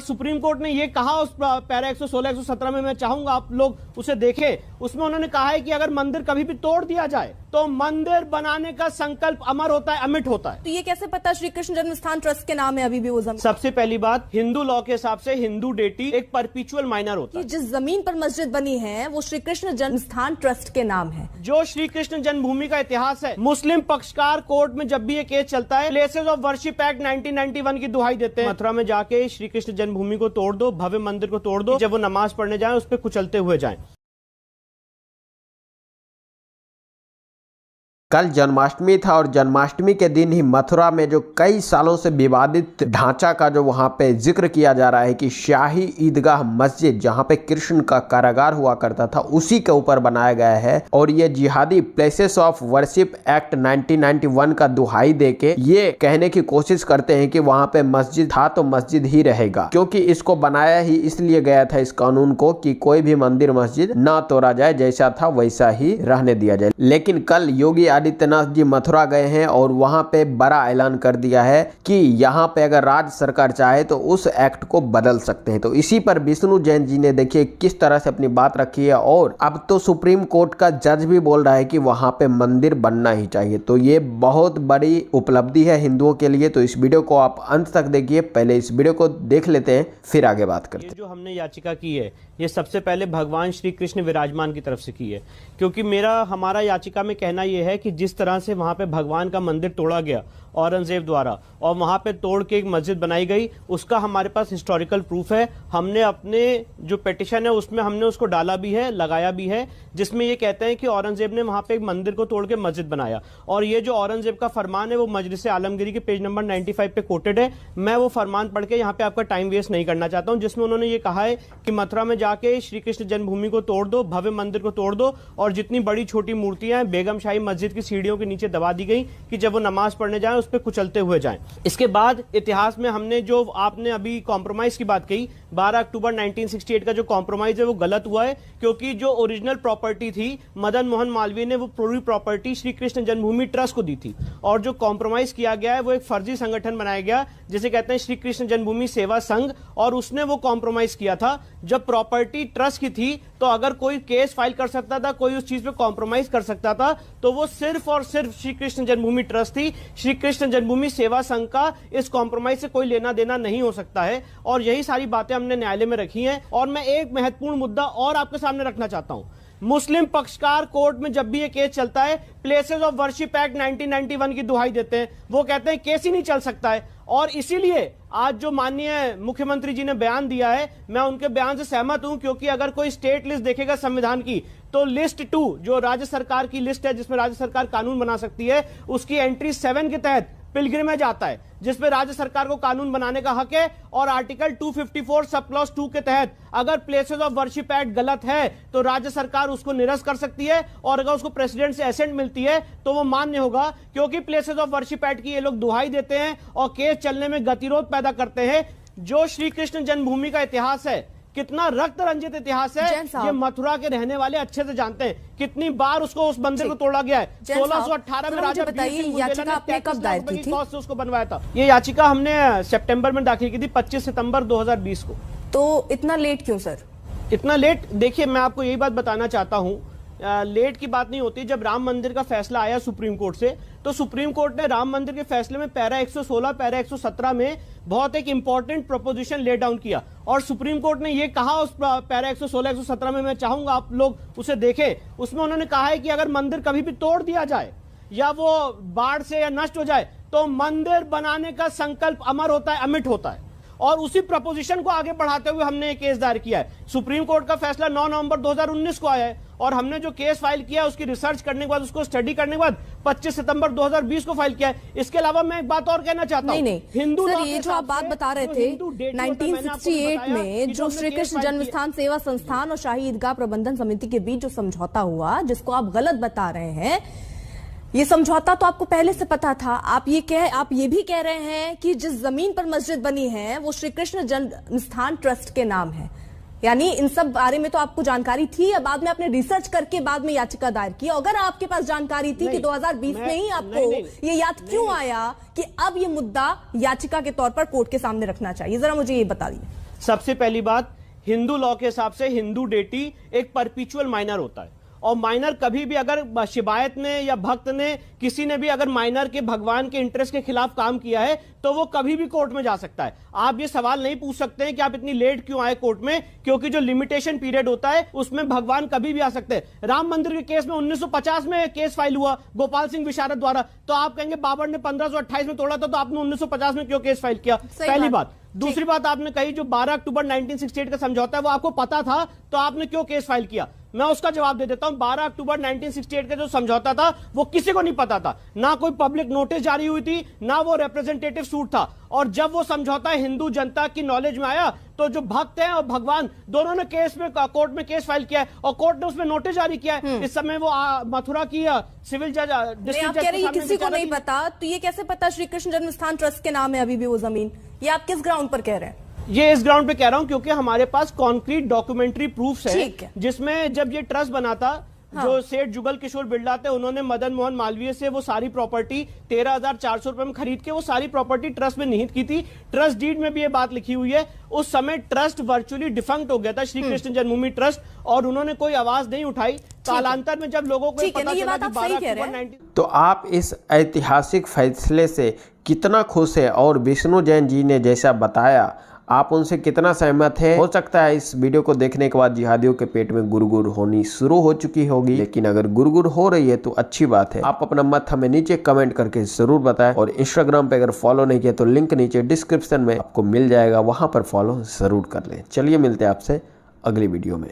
Supreme court ने ये कहा उस पैरा 116 117 में, मैं चाहूंगा आप लोग उसे देखें। उसमें उन्होंने कहा है कि अगर मंदिर कभी भी तोड़ दिया जाए तो मंदिर बनाने का संकल्प अमर होता है, अमिट होता है। तो ये कैसे पता श्री कृष्ण जन्मस्थान ट्रस्ट के नाम है अभी भी वो जमीन? सबसे पहली बात, हिंदू लॉ के हिसाब से हिंदू डेटी एक परपिचुअल माइनर होता है। जिस जमीन पर मस्जिद बनी है वो श्री कृष्ण जन्मस्थान ट्रस्ट के नाम है। जो श्री कृष्ण जन्मभूमि का इतिहास है, मुस्लिम पक्षकार कोर्ट में जब भी ये केस चलता है, प्लेसेस ऑफ वर्शिप एक्ट 1991 की दुहाई देते हैं। मथुरा में जाके श्री कृष्ण जन्मभूमि को तोड़ दो, भव्य मंदिर को तोड़ दो, जब वो नमाज पढ़ने जाए उस पर कुचलते हुए जाएं। कल जन्माष्टमी था और जन्माष्टमी के दिन ही मथुरा में जो कई सालों से विवादित ढांचा का जो वहां पे जिक्र किया जा रहा है कि शाही ईदगाह मस्जिद जहां पे कृष्ण का कारागार हुआ करता था, उसी के ऊपर बनाया गया है। और ये जिहादी प्लेसेस ऑफ वर्शिप एक्ट 1991 का दुहाई देके ये कहने की कोशिश करते हैं कि वहां पे मस्जिद था तो मस्जिद ही रहेगा, क्योंकि इसको बनाया ही इसलिए गया था इस कानून को कि कोई भी मंदिर मस्जिद ना तोड़ा जाए, जैसा था वैसा ही रहने दिया जाए। लेकिन कल योगी आदित्यनाथ जी मथुरा गए हैं और वहां पे बड़ा ऐलान कर दिया है कि यहां पे अगर राज्य सरकार चाहे तो उस एक्ट को बदल सकते हैं। तो इसी पर विष्णु जैन जी ने देखिए किस तरह से अपनी बात रखी है। और अब तो सुप्रीम कोर्ट का जज भी बोल रहा है कि वहां पे मंदिर बनना ही चाहिए। तो ये बहुत बड़ी उपलब्धि है हिंदुओं के लिए। तो इस वीडियो को आप अंत तक देखिए। पहले इस वीडियो को देख लेते हैं, फिर आगे बात करते हैं। ये जो हमने याचिका की है, ये सबसे पहले भगवान श्री कृष्ण विराजमान की तरफ से की है, क्योंकि हमारा याचिका में कहना यह है कि जिस तरह से वहां पे भगवान का मंदिर तोड़ा गया औरंगजेब द्वारा और वहां पे तोड़ के एक मस्जिद बनाई गई, उसका हमारे पास हिस्टोरिकल प्रूफ है। हमने अपने जो पिटीशन है उसमें हमने उसको डाला भी है, लगाया भी है, जिसमें ये कहते हैं कि औरंगजेब ने वहां पे एक मंदिर को तोड़ के मस्जिद बनाया। और ये जो औरंगजेब का फरमान है वो मजलिस आलमगीरी के पेज नंबर 95 पे कोटेड है। मैं वो फरमान पढ़ के यहाँ पे आपका टाइम वेस्ट नहीं करना चाहता हूँ, जिसमें उन्होंने ये कहा है कि मथुरा में जाके श्री कृष्ण जन्मभूमि को तोड़ दो, भव्य मंदिर को तोड़ दो, और जितनी बड़ी छोटी मूर्तियां बेगम शाही मस्जिद की सीढ़ियों के नीचे दबा दी गई कि जब वो नमाज पढ़ने जाए उस पर कुचलते हुए जाएं। इसके बाद इतिहास में हमने जो आपने अभी कॉम्प्रोमाइज की बात कही, 12 अक्टूबर 1968 का जो कॉम्प्रोमाइज है वो गलत हुआ है, क्योंकि जो ओरिजिनल प्रॉपर्टी थी मदन मोहन मालवीय ने वो पूरी प्रॉपर्टी श्री कृष्ण जन्मभूमि ट्रस्ट को दी थी। और जो कॉम्प्रोमाइज किया गया है वो एक फर्जी संगठन बनाया गया जिसे कहते हैं श्री कृष्ण जन्मभूमि सेवा संघ, और उसने वो कॉम्प्रोमाइज किया था। जब प्रॉपर्टी ट्रस्ट की थी तो अगर कोई केस फाइल कर सकता था, कोई उस चीज पे कॉम्प्रोमाइज कर सकता था, तो वो सिर्फ और सिर्फ श्री कृष्ण जन्मभूमि ट्रस्ट थी। श्री कृष्ण जन्मभूमि सेवा संघ का इस कॉम्प्रोमाइज से कोई लेना देना नहीं हो सकता है। और यही सारी बातें हमने न्यायालय में रखी हैं। और मैं एक महत्वपूर्ण मुद्दा और आपके सामने रखना चाहता हूं। मुस्लिम पक्षकार कोर्ट में जब भी ये केस चलता है, प्लेसेस ऑफ वर्शिप एक्ट 1991 की दुहाई देते हैं। वो कहते हैं केस ही नहीं चल सकता है। और इसीलिए आज जो माननीय मुख्यमंत्री जी ने बयान दिया है, मैं उनके बयान से सहमत हूं, क्योंकि अगर कोई स्टेट लिस्ट देखेगा संविधान की, तो लिस्ट 2 जो राज्य सरकार की लिस्ट है जिसमें राज्य सरकार कानून बना सकती है, उसकी एंट्री 7 के तहत पिलग्रिमेज आता है, जिसमें राज्य सरकार को कानून बनाने का हक है। और आर्टिकल 254 सब क्लॉज 2 के तहत अगर प्लेसेस ऑफ वर्शिप एक्ट गलत है तो राज्य सरकार उसको निरस्त कर सकती है, और अगर उसको प्रेसिडेंट से एसेंट मिलती है तो वो मान्य होगा। क्योंकि प्लेसेस ऑफ वर्शिप एक्ट की ये लोग दुहाई देते हैं और केस चलने में गतिरोध पैदा करते हैं। जो श्री कृष्ण जन्मभूमि का इतिहास है, कितना रक्त रंजित इतिहास है, ये मथुरा के रहने वाले अच्छे से जानते हैं। कितनी बार उस मंदिर को तोड़ा गया है। 1618 में राजा याचिका आपने कब दायर की थी? उसको बनवाया था। ये याचिका हमने सितंबर में दाखिल की थी, 25 सितंबर 2020 को। तो इतना लेट क्यों सर? इतना लेट, देखिए मैं आपको यही बात बताना चाहता हूं, लेट की बात नहीं होती। जब राम मंदिर का फैसला आया सुप्रीम कोर्ट से, तो सुप्रीम कोर्ट ने राम मंदिर के फैसले में पैरा 116 पैरा 117 में बहुत एक इंपॉर्टेंट प्रोपोजिशन ले डाउन किया। और सुप्रीम कोर्ट ने यह कहा उस पैरा 116 117 में, मैं चाहूंगा आप लोग उसे देखें। उसमें उन्होंने कहा है कि अगर मंदिर कभी भी तोड़ दिया जाए या वो बाढ़ से या नष्ट हो जाए तो मंदिर बनाने का संकल्प अमर होता है, अमिट होता है। और उसी प्रपोजिशन को आगे बढ़ाते हुए हमने एक केस दायर किया है। सुप्रीम कोर्ट का फैसला 9 नवंबर 2019 को आया है, और हमने जो केस फाइल किया उसकी रिसर्च करने के बाद, उसको स्टडी करने के बाद 25 सितंबर 2020 को फाइल किया है। इसके अलावा मैं एक बात और कहना चाहता हूं। नहीं हिंदू सर, ये जो आप बात बता रहे थे 1968 में जो श्री कृष्ण जन्मस्थान सेवा संस्थान और शाही ईदगाह प्रबंधन समिति के बीच जो समझौता हुआ, जिसको आप गलत बता रहे हैं, ये समझौता तो आपको पहले से पता था। आप ये भी कह रहे हैं कि जिस जमीन पर मस्जिद बनी है वो श्री कृष्ण जन्मस्थान ट्रस्ट के नाम है। यानी इन सब बारे में तो आपको जानकारी थी, या बाद में आपने रिसर्च करके बाद में याचिका दायर की? अगर आपके पास जानकारी थी कि 2020 में ही आपको ये याद क्यों आया कि अब ये मुद्दा याचिका के तौर पर कोर्ट के सामने रखना चाहिए? जरा मुझे ये बता दीजिए। सबसे पहली बात, हिंदू लॉ के हिसाब से हिंदू डेटी एक परपिचुअल माइनर होता है, और माइनर कभी भी अगर शिवायत ने या भक्त ने किसी ने भी अगर माइनर के भगवान के इंटरेस्ट के खिलाफ काम किया है तो वो कभी भी कोर्ट में जा सकता है। आप ये सवाल नहीं पूछ सकते हैं कि आप इतनी लेट क्यों आए कोर्ट में, क्योंकि जो लिमिटेशन पीरियड होता है उसमें भगवान कभी भी आ सकते हैं। राम मंदिर के केस में 1950 में केस फाइल हुआ गोपाल सिंह विशारद द्वारा, तो आप कहेंगे बाबर ने 1528 में तोड़ा था तो आपने 1950 में क्यों केस फाइल किया? पहली बात। दूसरी बात आपने कही जो 12 अक्टूबर 1968 का समझौता है वो आपको पता था तो आपने क्यों केस फाइल किया? मैं उसका जवाब दे देता हूं। 12 अक्टूबर 1968 का जो समझौता था वो किसी को नहीं पता था, ना कोई पब्लिक नोटिस जारी हुई थी, ना वो रिप्रेजेंटेटिव सूट था। और जब वो समझौता हिंदू जनता की नॉलेज में आया तो जो भक्त हैं और भगवान दोनों ने केस में कोर्ट में केस फाइल किया है और कोर्ट ने उसमें नोटिस जारी किया है। इस समय वो मथुरा की सिविल जज डिस्ट्रिक्ट जज के किसी को नहीं पता, तो ये कैसे पता श्री कृष्ण जन्मस्थान ट्रस्ट के नाम है अभी भी वो जमीन? ये आप किस ग्राउंड पर कह रहे हैं? ये इस ग्राउंड पे कह रहा हूं क्योंकि हमारे पास कॉन्क्रीट डॉक्यूमेंट्री प्रूफ्स है, जिसमें जब ये ट्रस्ट बना था, जो सेठ जुगल किशोर बिरला थे उन्होंने मदन मोहन मालवीय से वो सारी प्रॉपर्टी 13,400 रुपए में खरीद के वो सारी प्रॉपर्टी ट्रस्ट में निहित की थी। ट्रस्ट डीड में भी ये बात लिखी हुई है। उस समय ट्रस्ट वर्चुअली डिफंक्ट हो गया था, श्री कृष्ण जन्मभूमि ट्रस्ट, और उन्होंने कोई आवाज नहीं उठाई। कालांतर में जब लोगों को पता चला कि 12 अक्टूबर तो आप इस ऐतिहासिक फैसले से कितना खुश है और विष्णु जैन जी ने जैसा बताया आप उनसे कितना सहमत है? हो सकता है इस वीडियो को देखने के बाद जिहादियों के पेट में गुरगुर होनी शुरू हो चुकी होगी, लेकिन अगर गुरगुर हो रही है तो अच्छी बात है। आप अपना मत हमें नीचे कमेंट करके जरूर बताएं, और इंस्टाग्राम पे अगर फॉलो नहीं किया तो लिंक नीचे डिस्क्रिप्शन में आपको मिल जाएगा, वहां पर फॉलो जरूर कर लें। चलिए मिलते हैं आपसे अगली वीडियो में।